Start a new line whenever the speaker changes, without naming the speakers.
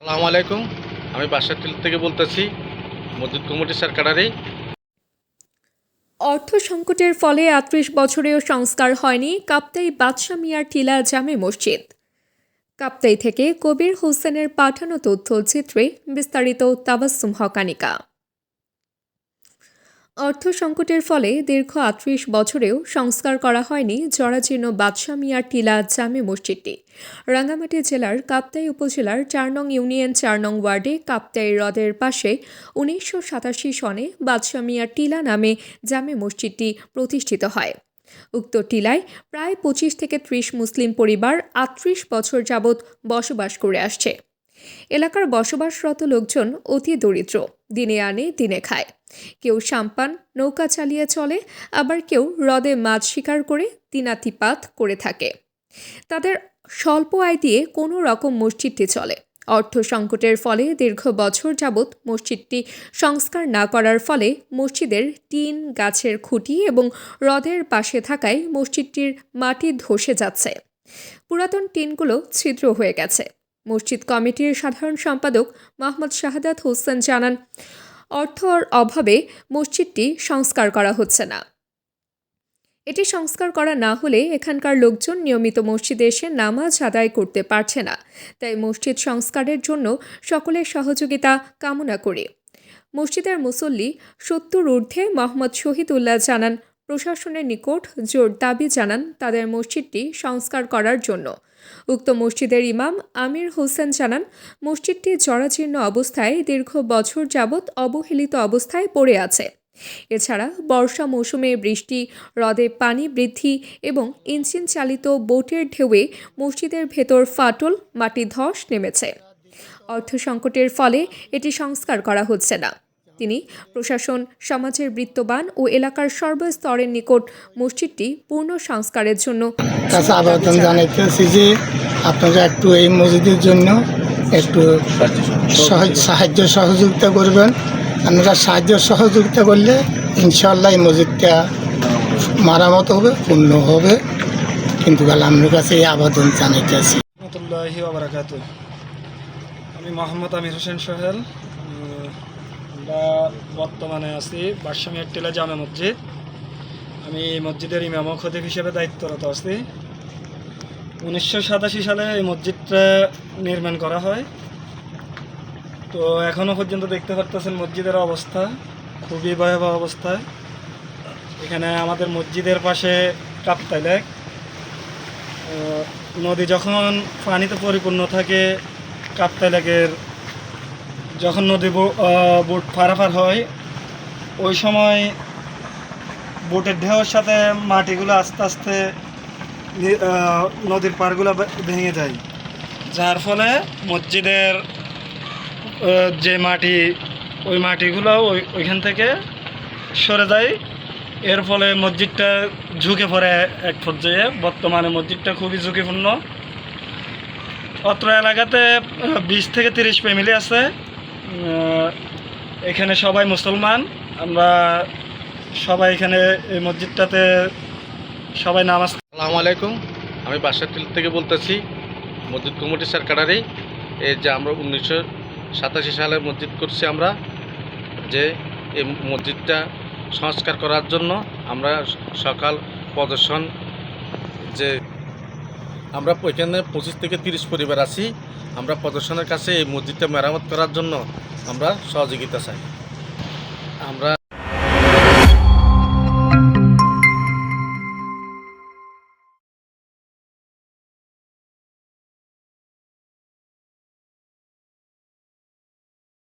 আসসালামু আলাইকুম। আমি বাসারটিল থেকে বলতেছি, মসজিদ কমিটির সেক্রেটারি।
অর্থ সংকটের ফলে ৩৮ বছরেও সংস্কার হয়নি কাপ্তাই বাদশা মিয়ার টিলা জামে মসজিদ। কাপ্তাই থেকে কবির হোসেনের পাঠানো তথ্যচিত্রে বিস্তারিত তাবাসসুম হকানিকা। অর্থ সংকটের ফলে দীর্ঘ ৩৮ বছরেও সংস্কার করা হয়নি জরাজীর্ণ বাদশা মিয়ার টিলা জামে মসজিদটি। রাঙ্গামাটি জেলার কাপ্তাই উপজেলার ৪ নং ইউনিয়ন ৪ নং ওয়ার্ডে কাপ্তাই হ্রদের পাশে ১৯৮৭ সনে বাদশা মিয়ার টিলা নামে জামে মসজিদটি প্রতিষ্ঠিত হয়। উক্ত টিলায় প্রায় ২৫ থেকে ৩০ মুসলিম পরিবার ৩৮ বছর যাবৎ বসবাস করে আসছে। এলাকার বসবাসরত লোকজন অতি দরিদ্র, দিনে আনে দিনে খায়। কেউ সাম্পান নৌকা চালিয়ে চলে, আবার কেউ হ্রদে মাছ শিকার করে দিনাতিপাত করে থাকে। তাদের স্বল্প আয় দিয়ে কোনো রকম মসজিদটি চলে। অর্থ সংকটের ফলে দীর্ঘ বছর যাবৎ মসজিদটি সংস্কার না করার ফলে মসজিদের টিন, গাছের খুঁটি এবং হ্রদের পাশে থাকায় মসজিদটির মাটি ধসে যাচ্ছে। পুরাতন টিনগুলো ছিদ্র হয়ে গেছে। মসজিদ কমিটির সাধারণ সম্পাদক মোহাম্মদ শাহাদাত হোসেন জানান, অর্থর অভাবে মসজিদটি সংস্কার করা হচ্ছে না। এটি সংস্কার করা না হলে এখানকার লোকজন নিয়মিত মসজিদে এসে নামাজ আদায় করতে পারছে না। তাই মসজিদ সংস্কারের জন্য সকলের সহযোগিতা কামনা করি। মসজিদের মুসল্লি ৭০ ঊর্ধ্বে মোহাম্মদ শহীদুল্লাহ জানান, প্রশাসনের নিকট জোর দাবি জানান তাদের মসজিদটি সংস্কার করার জন্য। উক্ত মসজিদের ইমাম আমির হোসেন জানান, মসজিদটি জরাজীর্ণ অবস্থায় দীর্ঘ বছর যাবৎ অবহেলিত অবস্থায় পড়ে আছে। এছাড়া বর্ষা মৌসুমে বৃষ্টি, হ্রদে পানি বৃদ্ধি এবং ইঞ্জিন চালিত বোটের ঢেউয়ে মসজিদের ভেতর ফাটল, মাটি ধস নেমেছে। অর্থ সংকটের ফলে এটি সংস্কার করা হচ্ছে না। তিনি প্রশাসন, সমাজের বৃত্তবান ও এলাকার সর্বস্তরের নিকট মসজিদটি পূর্ণ সংস্কারের জন্য
আবেদন জানাইতেছি যে আপনারা একটু এই মসজিদের জন্য একটু সাহায্য সহযোগিতা করবেন। আপনারা সাহায্য সহযোগিতা করলে ইনশাআল্লাহ এই মসজিদটা মারামত হবে, পূর্ণ হবে। কিন্তু আপনার কাছে এই আবেদন জানাইতেছি।
রহমতুল্লাহি ওয়া বারাকাতুহু। আমি মোহাম্মদ আমির হোসেন সোহেল। আমরা বর্তমানে আছি বাদশা মিয়ার টিলা জামে মসজিদ। আমি মসজিদের ইমাম ও খতিব হিসেবে দায়িত্বরত আছি। ১৯৮৭ সালে এই মসজিদটা নির্মাণ করা হয়। তো এখনও পর্যন্ত দেখতে পারতেছেন মসজিদের অবস্থা খুবই ভয়াবহ অবস্থায়। এখানে আমাদের মসজিদের পাশে কাপ্তাই লেক, নদী যখন পানিতে পরিপূর্ণ থাকে, কাপ্তাই লেকের যখন নদী বোট পারাপার হয়, ওই সময় বোটের ঢেউর সাথে মাটিগুলো আস্তে আস্তে নদীর পাড়গুলো ভেঙে যায়, যার ফলে মসজিদের যে মাটি, ওই মাটিগুলো ওইখান থেকে সরে যায়। এর ফলে মসজিদটা ঝুঁকে পড়ে এক পর্যায়ে। বর্তমানে মসজিদটা খুবই ঝুঁকিপূর্ণ। অত্র এলাকাতে ২০ থেকে ৩০ ফ্যামিলি আছে। এখানে সবাই মুসলমান। আমরা সবাই এখানে এই মসজিদটাতে সবাই নামাজ।
আসসালামু আলাইকুম। আমি বাসারটিল থেকে বলতেছি, মসজিদ কমিটির সেক্রেটারি। এই যে আমরা ১৯৮৭ সালে মসজিদ করছি, আমরা যে এই মসজিদটা সংস্কার করার জন্য আমরা সকাল প্রদর্শন, যে আমরা ওইখানে ২৫ থেকে ৩০ পরিবার আছি। আমরা প্রদর্শনের কাছে এই মসজিদটা মেরামত করার জন্য আমরা সহযোগিতা চাই। আমরা